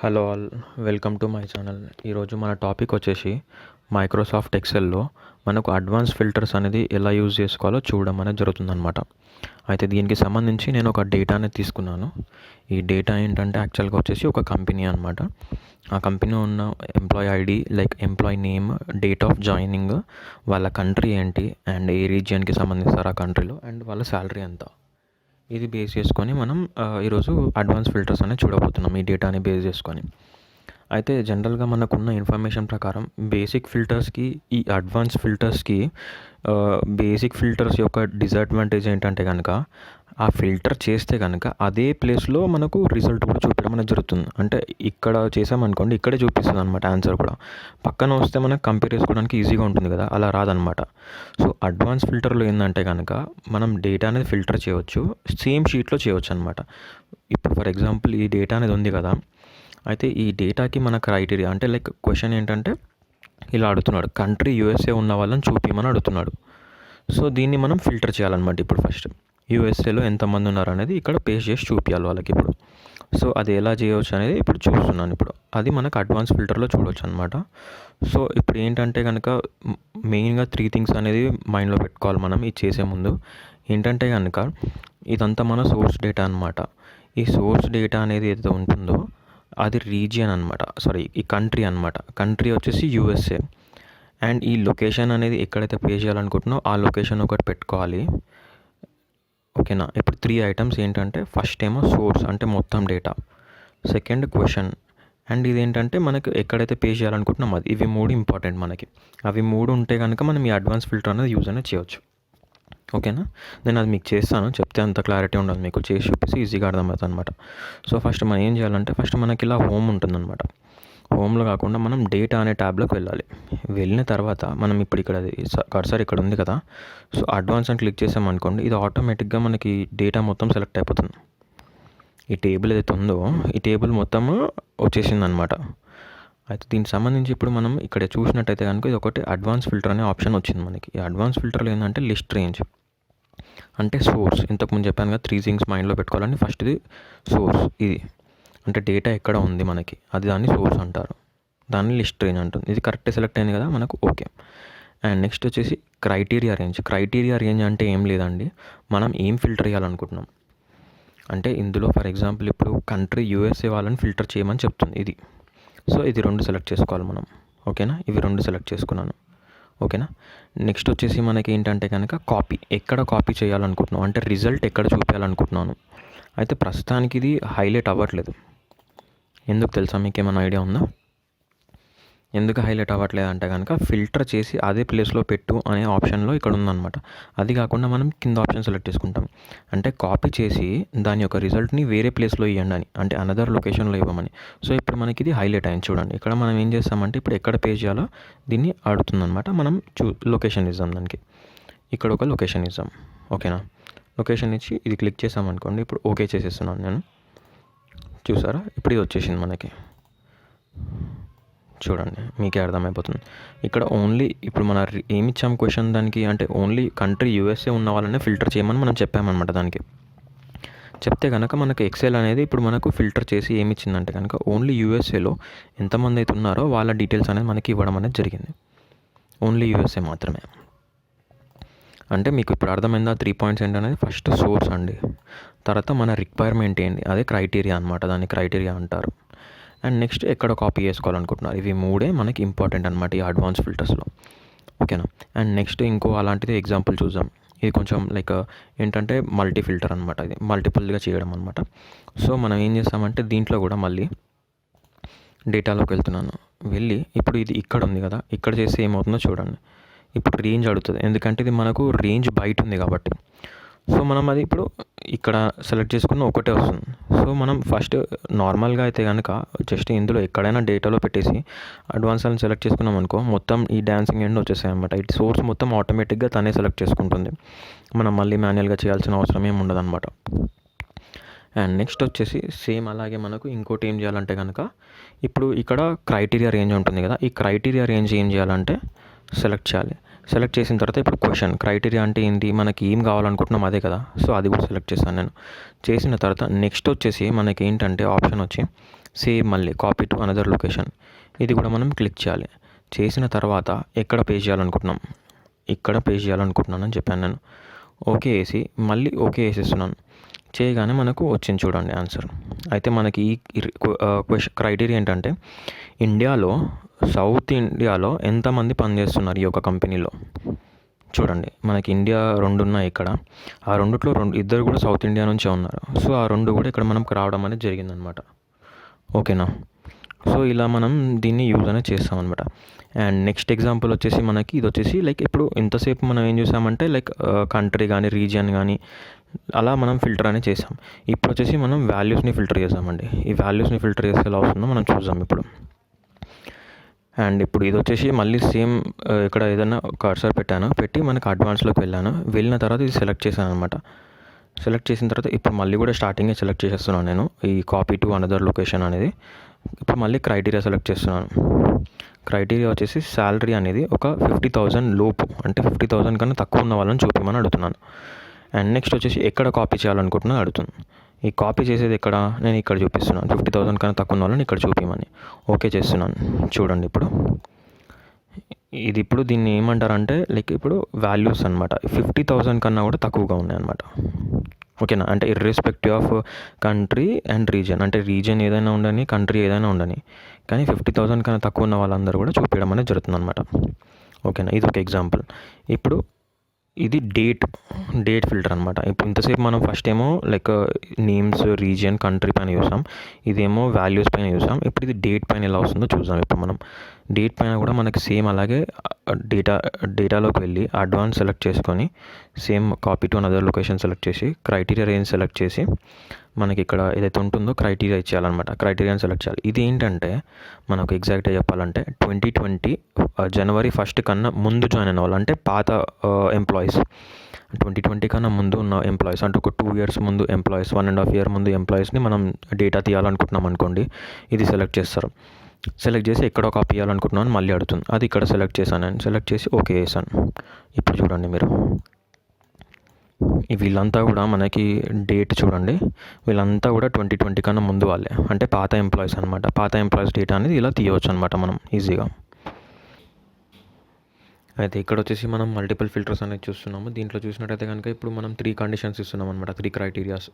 Hello all, welcome to my channel. ఈరోజు మన topic వచ్చేసి మైక్రోసాఫ్ట్ ఎక్సెల్లో మనకు అడ్వాన్స్ ఫిల్టర్స్ అనేది ఎలా యూజ్ చేసుకోవాలో చూడడం అనేది జరుగుతుందన్నమాట. అయితే దీనికి సంబంధించి నేను ఒక డేటాని తీసుకున్నాను. ఈ డేటా ఏంటంటే యాక్చువల్గా వచ్చేసి ఒక కంపెనీ అనమాట. ఆ కంపెనీ ఉన్న employee ID, like employee name, date of joining, వాళ్ళ కంట్రీ ఏంటి అండ్ ఏ రీజియన్కి సంబంధిస్తారు ఆ కంట్రీలో, అండ్ వాళ్ళ శాలరీ ఎంత. ఇది బేస్ చేసుకొని మనం ఈరోజు అడ్వాన్స్ ఫిల్టర్స్ అనేది చూడబోతున్నాం ఈ డేటాని బేస్ చేసుకొని. అయితే జనరల్గా మనకున్న ఇన్ఫర్మేషన్ ప్రకారం బేసిక్ ఫిల్టర్స్కి ఈ అడ్వాన్స్ ఫిల్టర్స్కి బేసిక్ ఫిల్టర్స్ యొక్క డిసడ్వాంటేజ్ ఏంటంటే కనుక ఆ ఫిల్టర్ చేస్తే కనుక అదే ప్లేస్లో మనకు రిజల్ట్ కూడా చూపించడం అనేది జరుగుతుంది. అంటే ఇక్కడ చేసామనుకోండి, ఇక్కడే చూపిస్తుంది అనమాట ఆన్సర్ కూడా. పక్కన వస్తే మనకు కంపేర్ చేసుకోవడానికి ఈజీగా ఉంటుంది కదా, అలా రాదనమాట. సో అడ్వాన్స్ ఫిల్టర్లో ఏంటంటే కనుక మనం డేటా అనేది ఫిల్టర్ చేయవచ్చు, సేమ్ షీట్లో చేయవచ్చు అనమాట. ఇప్పుడు ఫర్ ఎగ్జాంపుల్ ఈ డేటా అనేది ఉంది కదా, అయితే ఈ డేటాకి మన క్రైటీరియా అంటే లైక్ క్వశ్చన్ ఏంటంటే ఇలా అడుగుతున్నాడు, కంట్రీ యూఎస్ఏ ఉన్న వాళ్ళని చూపించమని అడుగుతున్నాడు. సో దీన్ని మనం ఫిల్టర్ చేయాలన్నమాట. ఇప్పుడు ఫస్ట్ యూఎస్ఏలో ఎంతమంది ఉన్నారు అనేది ఇక్కడ పేస్ట్ చేసి చూపించాలి వాళ్ళకి ఇప్పుడు. సో అది ఎలా చేయవచ్చు అనేది ఇప్పుడు చూస్తున్నాను. ఇప్పుడు అది మనకు అడ్వాన్స్ ఫిల్టర్లో చూడవచ్చు అనమాట. సో ఇప్పుడు ఏంటంటే కనుక మెయిన్గా 3 థింగ్స్ అనేది మైండ్లో పెట్టుకోవాలి మనం ఇది చేసే ముందు. ఏంటంటే కనుక ఇదంతా మన సోర్స్ డేటా అనమాట. ఈ సోర్స్ డేటా అనేది ఏదైతే ఉంటుందో అది రీజియన్ అనమాట, సారీ ఈ కంట్రీ అనమాట. కంట్రీ వచ్చేసి యూఎస్ఏ. అండ్ ఈ లొకేషన్ అనేది ఎక్కడైతే పే చేయాలనుకుంటున్నావు ఆ లొకేషన్ ఒకటి పెట్టుకోవాలి, ఓకేనా. ఇప్పుడు 3 ఐటమ్స్ ఏంటంటే ఫస్ట్ ఏమో సోర్స్ అంటే మొత్తం డేటా, సెకండ్ క్వశ్చన్, అండ్ ఇదేంటంటే మనకు ఎక్కడైతే పే చేయాలనుకుంటున్నాం అది. ఇవి 3 ఇంపార్టెంట్ మనకి. అవి 3 ఉంటే కనుక మనం ఈ అడ్వాన్స్ ఫిల్టర్ అనేది యూజ్ అనేది చేయవచ్చు, ఓకేనా. నేను అది మీకు చేస్తాను, చెప్తే అంత క్లారిటీ ఉండదు, మీకు చేసి చూపిస్తే ఈజీగా అర్థమవుతుంది అనమాట. సో ఫస్ట్ మనం ఏం చేయాలంటే ఫస్ట్ మనకి ఇలా హోమ్ ఉంటుందన్నమాట. హోమ్లో కాకుండా మనం డేటా అనే ట్యాబ్లోకి వెళ్ళాలి. వెళ్ళిన తర్వాత మనం ఇప్పుడు ఇక్కడ కర్సర్ ఇక్కడ ఉంది కదా, సో అడ్వాన్స్ అని క్లిక్ చేసామనుకోండి, ఇది ఆటోమేటిక్గా మనకి డేటా మొత్తం సెలెక్ట్ అయిపోతుంది. ఈ టేబుల్ ఏదైతే ఉందో ఈ టేబుల్ మొత్తం వచ్చేసింది అనమాట. అయితే దీనికి సంబంధించి ఇప్పుడు మనం ఇక్కడ చూసినట్టయితే కనుక ఇది ఒకటి అడ్వాన్స్ ఫిల్టర్ అనే ఆప్షన్ వచ్చింది మనకి. ఈ అడ్వాన్స్ ఫిల్టర్లో ఏంటంటే లిస్ట్ రేంజ్ అంటే సోర్స్. ఇంతకుముందు చెప్పాను కదా 3 థింగ్స్ మైండ్లో పెట్టుకోవాలని. ఫస్ట్ది సోర్స్, ఇది అంటే డేటా ఎక్కడ ఉంది మనకి అది, దాన్ని సోర్స్ అంటారు, దాన్ని లిస్ట్ రేంజ్ అంటుంది. ఇది కరెక్ట్ సెలెక్ట్ అయింది కదా మనకు, ఓకే. అండ్ నెక్స్ట్ వచ్చేసి క్రైటీరియా రేంజ్. క్రైటీరియా రేంజ్ అంటే ఏం లేదండి, మనం ఏం ఫిల్టర్ చేయాలనుకుంటున్నాం అంటే ఇందులో ఫర్ ఎగ్జాంపుల్ ఇప్పుడు కంట్రీ యూఎస్ఏ వాళ్ళని ఫిల్టర్ చేయమని చెప్తుంది ఇది. సో ఇది 2 సెలెక్ట్ చేసుకోవాలి మనం, ఓకేనా. ఇవి 2 సెలెక్ట్ చేసుకున్నాను, ఓకేనా. నెక్స్ట్ వచ్చేసి మనకి ఏంటంటే కనుక కాపీ, ఎక్కడ కాపీ చేయాలనుకుంటున్నాం అంటే రిజల్ట్ ఎక్కడ చూపించాలనుకుంటున్నాను. అయితే ప్రస్తుతానికి ఇది హైలైట్ అవ్వట్లేదు, ఎందుకు తెలుసా, మీకు ఏమైనా ఐడియా ఉందా? ఎందుకు హైలైట్ అవ్వట్లేదు అంటే కనుక ఫిల్టర్ చేసి అదే ప్లేస్లో పెట్టు అనే ఆప్షన్లో ఇక్కడ ఉందన్నమాట. అది కాకుండా మనం కింద ఆప్షన్ సెలెక్ట్ చేసుకుంటాం, అంటే కాపీ చేసి దాని యొక్క రిజల్ట్ని వేరే ప్లేస్లో ఇవ్వండి అని, అంటే అనదర్ లొకేషన్లో ఇవ్వమని. సో ఇప్పుడు మనకి ఇది హైలైట్ అయింది చూడండి. ఇక్కడ మనం ఏం చేస్తామంటే ఇప్పుడు ఎక్కడ పే చేయాలో దీన్ని అడుగుతుందన్నమాట. మనం లొకేషన్ ఇద్దాం దానికి, ఇక్కడ ఒక లొకేషన్ ఇద్దాం, ఓకేనా. లొకేషన్ ఇచ్చి ఇది క్లిక్ చేసామనుకోండి, ఇప్పుడు ఓకే చేసేస్తున్నాను నేను. చూసారా, ఇప్పుడు ఇది వచ్చేసింది మనకి, చూడండి మీకే అర్థమైపోతుంది. ఇక్కడ ఓన్లీ ఇప్పుడు మన ఏమి ఇచ్చాం క్వశ్చన్ దానికి అంటే ఓన్లీ కంట్రీ యూఎస్ఏ ఉన్న వాళ్ళనే ఫిల్టర్ చేయమని మనం చెప్పామన్నమాట. దానికి చెప్తే కనుక మనకు ఎక్సెల్ అనేది ఇప్పుడు మనకు ఫిల్టర్ చేసి ఏమి ఇచ్చిందంటే కనుక ఓన్లీ యూఎస్ఏలో ఎంతమంది అయితే ఉన్నారో వాళ్ళ డీటెయిల్స్ అనేది మనకి ఇవ్వడం అనేది జరిగింది. ఓన్లీ యూఎస్ఏ మాత్రమే. అంటే మీకు ఇప్పుడు అర్థమైందా 3 పాయింట్స్ ఏంటనేది? ఫస్ట్ సోర్స్ అండి, తర్వాత మన రిక్వైర్మెంట్ ఏంటి అదే క్రైటీరియా అనమాట, దాన్ని క్రైటీరియా అంటారు. అండ్ నెక్స్ట్ ఎక్కడ కాపీ చేసుకోవాలనుకుంటున్నారు. ఇవి 3 మనకి ఇంపార్టెంట్ అనమాట ఈ అడ్వాన్స్ ఫిల్టర్స్లో, ఓకేనా. అండ్ నెక్స్ట్ ఇంకో అలాంటిది ఎగ్జాంపుల్ చూద్దాం. ఇది కొంచెం లైక్ ఏంటంటే మల్టీ ఫిల్టర్ అనమాట, ఇది మల్టిపుల్గా చేయడం అనమాట. సో మనం ఏం చేస్తామంటే దీంట్లో కూడా మళ్ళీ డేటాలోకి వెళ్తున్నాను, వెళ్ళి ఇప్పుడు ఇది ఇక్కడ ఉంది కదా, ఇక్కడ చేస్తే ఏమవుతుందో చూడండి. ఇప్పుడు రేంజ్ అడుగుతుంది, ఎందుకంటే ఇది మనకు రేంజ్ బయట ఉంది కాబట్టి. సో మనం అది ఇప్పుడు ఇక్కడ సెలెక్ట్ చేసుకున్న ఒకటే వస్తుంది. సో మనం ఫస్ట్ నార్మల్గా అయితే కనుక జస్ట్ ఇందులో ఎక్కడైనా డేటాలో పెట్టేసి అడ్వాన్స్ అని సెలెక్ట్ చేసుకున్నాం అనుకో, మొత్తం ఈ డాన్సింగ్ ఎండ్ వచ్చేసాయి అనమాట. ఇటు సోర్స్ మొత్తం ఆటోమేటిక్గా తనే సెలెక్ట్ చేసుకుంటుంది, మనం మళ్ళీ మాన్యువల్గా చేయాల్సిన అవసరం ఏమి ఉండదు అనమాట. అండ్ నెక్స్ట్ వచ్చేసి సేమ్ అలాగే మనకు ఇంకోటి ఏం చేయాలంటే కనుక ఇప్పుడు ఇక్కడ క్రైటీరియా రేంజ్ ఉంటుంది కదా, ఈ క్రైటీరియా రేంజ్ ఏం చేయాలంటే సెలెక్ట్ చేయాలి. సెలెక్ట్ చేసిన తర్వాత ఇప్పుడు క్వశ్చన్ క్రైటీరియా అంటే ఏంటి, మనకి ఏం కావాలనుకుంటున్నాం అదే కదా. సో అది కూడా సెలెక్ట్ చేశాను నేను. చేసిన తర్వాత నెక్స్ట్ వచ్చేసి మనకి ఏంటంటే ఆప్షన్ వచ్చి సేమ్ మళ్ళీ కాపీ టు అనదర్ లొకేషన్, ఇది కూడా మనం క్లిక్ చేయాలి. చేసిన తర్వాత ఎక్కడ పేస్ట్ చేయాలనుకుంటున్నాం, ఇక్కడ పేస్ట్ చేయాలనుకుంటున్నాను అని చెప్పాను నేను. ఓకే వేసి మళ్ళీ ఓకే వేసేస్తున్నాను. చేయగానే మనకు వచ్చింది చూడండి ఆన్సర్. అయితే మనకి ఈ క్రైటీరియా ఏంటంటే ఇండియాలో, సౌత్ ఇండియాలో ఎంతమంది పనిచేస్తున్నారు ఈ యొక్క కంపెనీలో. చూడండి మనకి ఇండియా 2 ఉన్నాయి ఇక్కడ. ఆ రెండిట్లో ఇద్దరు కూడా సౌత్ ఇండియా నుంచే ఉన్నారు. సో ఆ 2 కూడా ఇక్కడ మనకు రావడం అనేది జరిగిందనమాట. ఓకేనా. సో ఇలా మనం దీన్ని యూజ్ అనేది చేస్తామన్నమాట. అండ్ నెక్స్ట్ ఎగ్జాంపుల్ వచ్చేసి మనకి ఇది వచ్చేసి లైక్ ఇప్పుడు ఇంతసేపు మనం ఏం చూసామంటే లైక్ కంట్రీ కానీ రీజియన్ కానీ అలా మనం ఫిల్టర్ అనేది చేసాం. ఇప్పుడు వచ్చేసి మనం వాల్యూస్ని ఫిల్టర్ చేసామండి. ఈ వాల్యూస్ని ఫిల్టర్ చేస్తే ఎలా వస్తుందో మనం చూద్దాం ఇప్పుడు. అండ్ ఇప్పుడు ఇది వచ్చేసి మళ్ళీ సేమ్ ఇక్కడ ఏదైనా కర్సర్ పెట్టి మనకు అడ్వాన్స్లోకి వెళ్ళిన తర్వాత ఇది సెలెక్ట్ చేశాను అనమాట. సెలెక్ట్ చేసిన తర్వాత ఇప్పుడు మళ్ళీ కూడా స్టార్టింగే సెలెక్ట్ చేసేస్తున్నాను నేను ఈ కాపీ టు అనదర్ లొకేషన్ అనేది. ఇప్పుడు మళ్ళీ క్రైటీరియా సెలెక్ట్ చేస్తున్నాను. క్రైటీరియా వచ్చేసి శాలరీ అనేది ఒక 50,000 లోపు, అంటే 50,000 కన్నా తక్కువ ఉన్న వాళ్ళని చూపించమని అడుగుతున్నాను. అండ్ నెక్స్ట్ వచ్చేసి ఎక్కడ కాపీ చేయాలనుకుంటున్నా అడుగుతుంది. ఈ కాపీ చేసేది ఎక్కడ, నేను ఇక్కడ చూపిస్తున్నాను. 50,000 కన్నా తక్కువ ఉన్న వాళ్ళని ఇక్కడ చూపించమని ఓకే చేస్తున్నాను. చూడండి ఇప్పుడు ఇది ఇప్పుడు దీన్ని ఏమంటారంటే లైక్ ఇప్పుడు వాల్యూస్ అనమాట. 50,000 కన్నా కూడా తక్కువగా ఉన్నాయి అనమాట. ఓకేనా. అంటే irrespective of country and region, అంటే రీజియన్ ఏదైనా ఉండని, కంట్రీ ఏదైనా ఉండని, కానీ 50,000 కన్నా తక్కువ ఉన్న వాళ్ళందరూ కూడా చూపించడం అనేది జరుగుతుంది అనమాట. ఓకేనా. ఇది ఒక ఎగ్జాంపుల్. ఇప్పుడు ఇది డేట్ ఫిల్టర్ అనమాట. ఇప్పుడు ఇంతసేపు మనం ఫస్ట్ ఏమో లైక్ నేమ్స్, రీజియన్, కంట్రీ పైన చూసాం. ఇదేమో వాల్యూస్ పైన చూసాం. ఇప్పుడు ఇది డేట్ పైన ఎలా వస్తుందో చూద్దాం. ఇప్పుడు మనం డేట్ పైన కూడా మనకి సేమ్ అలాగే డేటాలోకి వెళ్ళి అడ్వాన్స్ సెలెక్ట్ చేసుకొని same copy to another location select చేసి క్రైటీరియా రేంజ్ సెలెక్ట్ చేసి మనకి ఇక్కడ ఏదైతే ఉంటుందో క్రైటీరియా ఇచ్చేయాలన్నమాట. క్రైటీరియాని సెలెక్ట్ చేయాలి. ఇది ఏంటంటే మనకు ఎగ్జాక్ట్గా చెప్పాలంటే 2020 జనవరి 1 కన్నా ముందు జాయిన్ అయిన వాళ్ళు, అంటే పాత ఎంప్లాయీస్, 2020 కన్నా ముందు ఉన్న ఎంప్లాయీస్, అంటే ఒక 2 years ముందు ఎంప్లాయీస్, 1.5 year ముందు ఎంప్లాయీస్ని మనం డేటా తీయాలనుకుంటున్నాం అనుకోండి, ఇది సెలెక్ట్ చేస్తారు. సెలెక్ట్ చేసి ఎక్కడో కాపీ చేయాలనుకుంటున్నాను మళ్ళీ అడుగుతుంది. అది ఇక్కడ సెలెక్ట్ చేశాను. నేను సెలెక్ట్ చేసి ఓకే చేశాను. ఇప్పుడు చూడండి మీరు, వీళ్ళంతా కూడా మనకి డేట్ చూడండి, వీళ్ళంతా కూడా 2020 కన్నా ముందు వాళ్ళే, అంటే పాత ఎంప్లాయీస్ అనమాట. పాత ఎంప్లాయీస్ డేటా అనేది ఇలా తీయవచ్చు అనమాట మనం ఈజీగా. అయితే ఇక్కడ వచ్చేసి మనం మల్టిపుల్ ఫిల్టర్స్ అనేది చూస్తున్నాము. దీంట్లో చూసినట్టయితే కనుక ఇప్పుడు మనం 3 కండిషన్స్ ఇస్తున్నాం అనమాట, 3 క్రైటీరియాస్.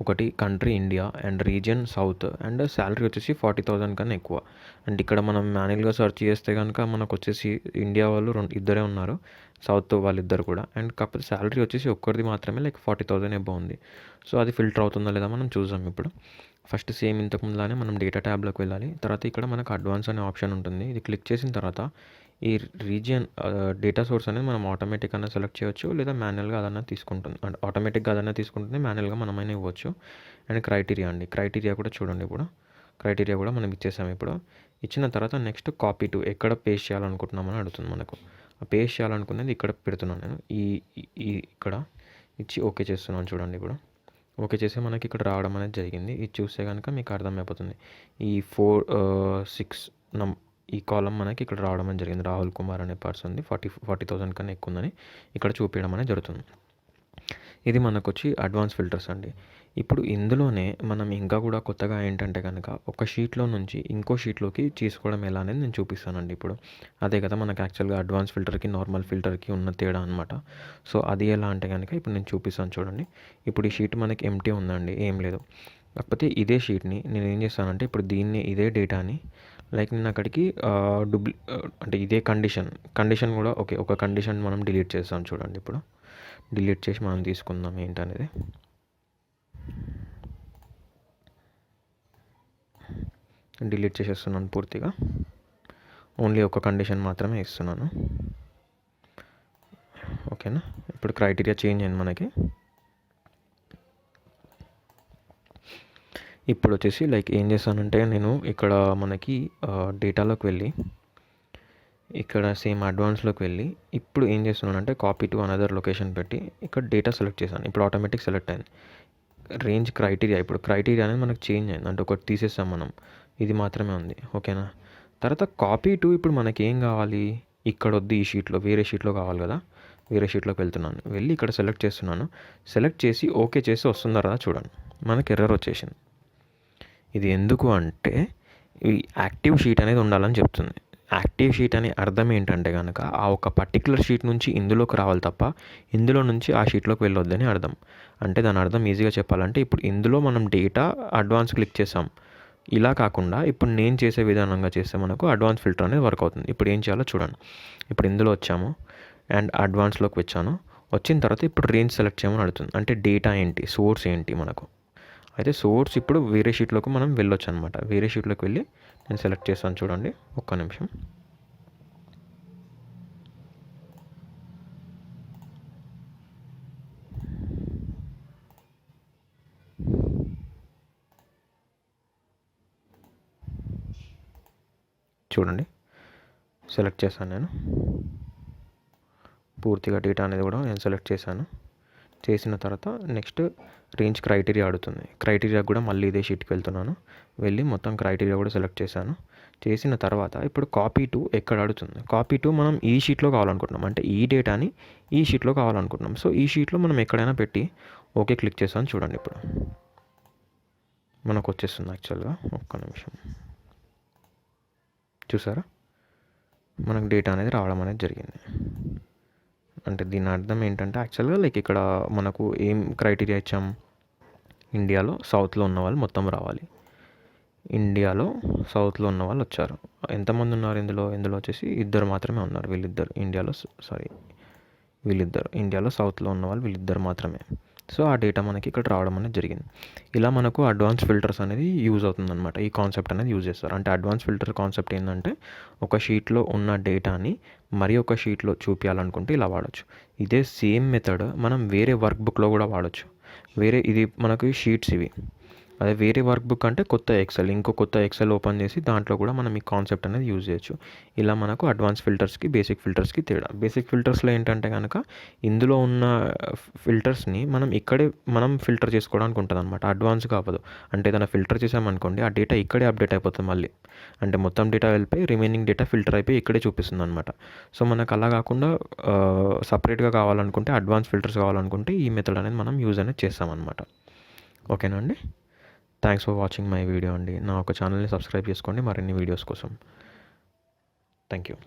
ఒకటి country India, and region south, and salary వచ్చేసి 40,000 కన్నా ఎక్కువ. అండ్ ఇక్కడ మనం మాన్యువల్గా సెర్చ్ చేస్తే కనుక మనకు వచ్చేసి ఇండియా వాళ్ళు ఇద్దరే ఉన్నారు, సౌత్ వాళ్ళిద్దరు కూడా. అండ్ కాకపోతే శాలరీ వచ్చేసి ఒక్కరిది మాత్రమే లైక్ 40,000 ఎబో ఉంది. సో అది ఫిల్టర్ అవుతుందో లేదా మనం చూద్దాం ఇప్పుడు. ఫస్ట్ సేమ్ ఇంతకుముందులానే మనం డేటా ట్యాబ్లోకి వెళ్ళాలి. తర్వాత ఇక్కడ మనకు అడ్వాన్స్ అనే ఆప్షన్ ఉంటుంది. ఇది క్లిక్ చేసిన తర్వాత ఈ రీజియన్ డేటా సోర్స్ అనేది మనం ఆటోమేటిక్ అన్న సెలెక్ట్ చేయవచ్చు, లేదా మాన్యువల్గా అదన్నా తీసుకుంటుంది. అంటే ఆటోమేటిక్గా అదన్నా తీసుకుంటుంది, మాన్యువల్గా మనమైనా ఇవ్వచ్చు. అండ్ క్రైటీరియా కూడా చూడండి. ఇప్పుడు క్రైటీరియా కూడా మనం ఇచ్చేసాము. ఇప్పుడు ఇచ్చిన తర్వాత నెక్స్ట్ కాపీ టు ఎక్కడ పేస్ట్ చేయాలనుకుంటున్నామని అడుగుతుంది మనకు. పేస్ట్ చేయాలనుకునేది ఇక్కడ పెడుతున్నాను నేను. ఇక్కడ ఇచ్చి ఓకే చేస్తున్నాను. చూడండి ఇప్పుడు ఓకే చేస్తే మనకి ఇక్కడ రావడం అనేది జరిగింది. ఇది చూస్తే కనుక మీకు అర్థమైపోతుంది. ఈ 4-6 ఈ కాలం మనకి ఇక్కడ రావడం అనేది జరిగింది. రాహుల్ కుమార్ అనే పర్సన్ది 40,000 కన్నా ఎక్కువ ఉందని ఇక్కడ చూపించడం అనేది జరుగుతుంది. ఇది మనకు వచ్చి అడ్వాన్స్ ఫిల్టర్స్ అండి. ఇప్పుడు ఇందులోనే మనం ఇంకా కూడా కొత్తగా ఏంటంటే కనుక ఒక షీట్లో నుంచి ఇంకో షీట్లోకి తీసుకోవడం ఎలా అనేది నేను చూపిస్తానండి ఇప్పుడు. అదే కదా మనకు యాక్చువల్గా అడ్వాన్స్ ఫిల్టర్కి నార్మల్ ఫిల్టర్కి ఉన్న తేడా అనమాట. సో అది ఎలా అంటే కనుక ఇప్పుడు నేను చూపిస్తాను చూడండి. ఇప్పుడు ఈ షీట్ మనకి ఎంటీ ఉందండి, ఏం లేదు. కాకపోతే ఇదే షీట్ని నేను ఏం చేస్తానంటే ఇప్పుడు ఇదే డేటాని లైక్ నేను అక్కడికి అంటే ఇదే కండిషన్ కూడా ఒక కండిషన్ మనం డిలీట్ చేస్తాం చూడండి. ఇప్పుడు డిలీట్ చేసి మనం తీసుకుందాం ఏంటనేది. డిలీట్ చేసేస్తున్నాను పూర్తిగా, ఓన్లీ ఒక కండిషన్ మాత్రమే ఇస్తున్నాను. ఓకేనా. ఇప్పుడు క్రైటీరియా చేంజ్ అయింది మనకి. ఇప్పుడు వచ్చేసి లైక్ ఏం చేస్తానంటే నేను ఇక్కడ మనకి డేటాలోకి వెళ్ళి ఇక్కడ సేమ్ అడ్వాన్స్లోకి వెళ్ళి ఇప్పుడు ఏం చేస్తున్నానంటే కాపీ టు అనదర్ లొకేషన్ పెట్టి ఇక్కడ డేటా సెలెక్ట్ చేశాను. ఇప్పుడు ఆటోమేటిక్ సెలెక్ట్ అయింది. రేంజ్ క్రైటీరియా, ఇప్పుడు క్రైటీరియా అనేది మనకు చేంజ్ అయింది, అంటే ఒకటి తీసేస్తాం మనం, ఇది మాత్రమే ఉంది. ఓకేనా. తర్వాత కాపీ టు ఇప్పుడు మనకి ఏం కావాలి, ఇక్కడ వద్దు, ఈ షీట్లో వేరే షీట్లో కావాలి కదా, వేరే షీట్లోకి వెళ్తున్నాను. వెళ్ళి ఇక్కడ సెలెక్ట్ చేస్తున్నాను. సెలెక్ట్ చేసి ఓకే చేసి వస్తుందా రాదా చూడండి. మనకి ఎర్రర్ వచ్చేసింది. ఇది ఎందుకు అంటే ఈ యాక్టివ్ షీట్ అనేది ఉండాలని చెప్తుంది. యాక్టివ్ షీట్ అనే అర్థం ఏంటంటే కనుక ఆ ఒక పర్టిక్యులర్ షీట్ నుంచి ఇందులోకి రావాలి తప్ప ఇందులో నుంచి ఆ షీట్లోకి వెళ్ళొద్దని అర్థం. అంటే దాని అర్థం ఈజీగా చెప్పాలంటే ఇప్పుడు ఇందులో మనం డేటా అడ్వాన్స్ క్లిక్ చేసాం, ఇలా కాకుండా ఇప్పుడు నేను చేసే విధానంగా చేస్తే మనకు అడ్వాన్స్ ఫిల్టర్ అనేది వర్క్ అవుతుంది. ఇప్పుడు ఏం చేయాలో చూడండి. ఇప్పుడు ఇందులో వచ్చాము అండ్ అడ్వాన్స్లోకి వచ్చాను. వచ్చిన తర్వాత ఇప్పుడు రేంజ్ సెలెక్ట్ చేయమని అడుగుతుంది. అంటే డేటా ఏంటి, సోర్స్ ఏంటి మనకు. అయితే సోర్స్ ఇప్పుడు వేరే షీట్లోకి మనం వెళ్ళొచ్చు అనమాట. వేరే షీట్లోకి వెళ్ళి నేను సెలెక్ట్ చేస్తాను, చూడండి ఒక్క నిమిషం. చూడండి సెలెక్ట్ చేశాను నేను, పూర్తిగా డేటా అనేది కూడా నేను సెలెక్ట్ చేశాను. చేసిన తర్వాత నెక్స్ట్ రేంజ్ క్రైటీరియా అడుగుతుంది. క్రైటీరియా కూడా మళ్ళీ ఇదే షీట్కి వెళ్తున్నాను. వెళ్ళి మొత్తం క్రైటీరియా కూడా సెలెక్ట్ చేశాను. చేసిన తర్వాత ఇప్పుడు కాపీ టు ఎక్కడ అడుగుతుంది. కాపీ టు మనం ఈ షీట్లో కావాలనుకుంటున్నాం, అంటే ఈ డేటాని ఈ షీట్లో కావాలనుకుంటున్నాం. సో ఈ షీట్లో మనం ఎక్కడైనా పెట్టి ఓకే క్లిక్ చేస్తాను. చూడండి ఇప్పుడు మనకు వచ్చేస్తుంది యాక్చువల్గా. ఒక్క నిమిషం, చూసారా మనకు డేటా అనేది రావడం అనేది జరిగింది. అంటే దీని అర్థం ఏంటంటే యాక్చువల్గా లైక్ ఇక్కడ మనకు ఏం క్రైటీరియా ఇచ్చాం, ఇండియాలో సౌత్లో ఉన్న వాళ్ళు మొత్తం రావాలి. ఇండియాలో సౌత్లో ఉన్న వాళ్ళు వచ్చారు. ఎంతమంది ఉన్నారు ఇందులో వచ్చేసి 2 మాత్రమే ఉన్నారు. వీళ్ళిద్దరు ఇండియాలో సౌత్లో ఉన్న వాళ్ళు వీళ్ళిద్దరు మాత్రమే. సో ఆ డేటా మనకి ఇక్కడ రావడం అనేది జరిగింది. ఇలా మనకు అడ్వాన్స్ ఫిల్టర్స్ అనేది యూజ్ అవుతుందన్నమాట. ఈ కాన్సెప్ట్ అనేది యూజ్ చేస్తారు. అంటే అడ్వాన్స్ ఫిల్టర్ కాన్సెప్ట్ ఏంటంటే ఒక షీట్లో ఉన్న డేటాని మరి ఒక షీట్లో చూపించాలనుకుంటే ఇలా వాడచ్చు. ఇదే సేమ్ మెథడ్ మనం వేరే వర్క్ బుక్లో కూడా వాడచ్చు. ఇది మనకి షీట్స్ ఇవి. అదే వేరే వర్క్ బుక్ అంటే ఇంకో కొత్త ఎక్సెల్ ఓపెన్ చేసి దాంట్లో కూడా మనం ఈ కాన్సెప్ట్ అనేది యూజ్ చేయొచ్చు. ఇలా మనకు అడ్వాన్స్ ఫిల్టర్స్కి బేసిక్ ఫిల్టర్స్కి తేడా. బేసిక్ ఫిల్టర్స్లో ఏంటంటే కనుక ఇందులో ఉన్న ఫిల్టర్స్ని మనం ఫిల్టర్ చేసుకోవడానికి ఉంటుంది అనమాట. అడ్వాన్స్గా అవ్వదు. అంటే ఏదైనా ఫిల్టర్ చేసామనుకోండి ఆ డేటా ఇక్కడే అప్డేట్ అయిపోతుంది మళ్ళీ. అంటే మొత్తం డేటా వెళ్ళిపోయి రిమైనింగ్ డేటా ఫిల్టర్ అయిపోయి ఇక్కడే చూపిస్తుంది అనమాట. సో మనకు అలా కాకుండా సపరేట్గా కావాలనుకుంటే అడ్వాన్స్ ఫిల్టర్స్ కావాలనుకుంటే ఈ మెథడ్ అనేది మనం యూజ్ అనేది చేస్తామన్నమాట. ఓకేనా అండి. Thanks for watching my video అండి. నా ఒక ఛానల్ని సబ్స్క్రైబ్ చేసుకోండి మరిన్ని వీడియోస్ కోసం. Thank you.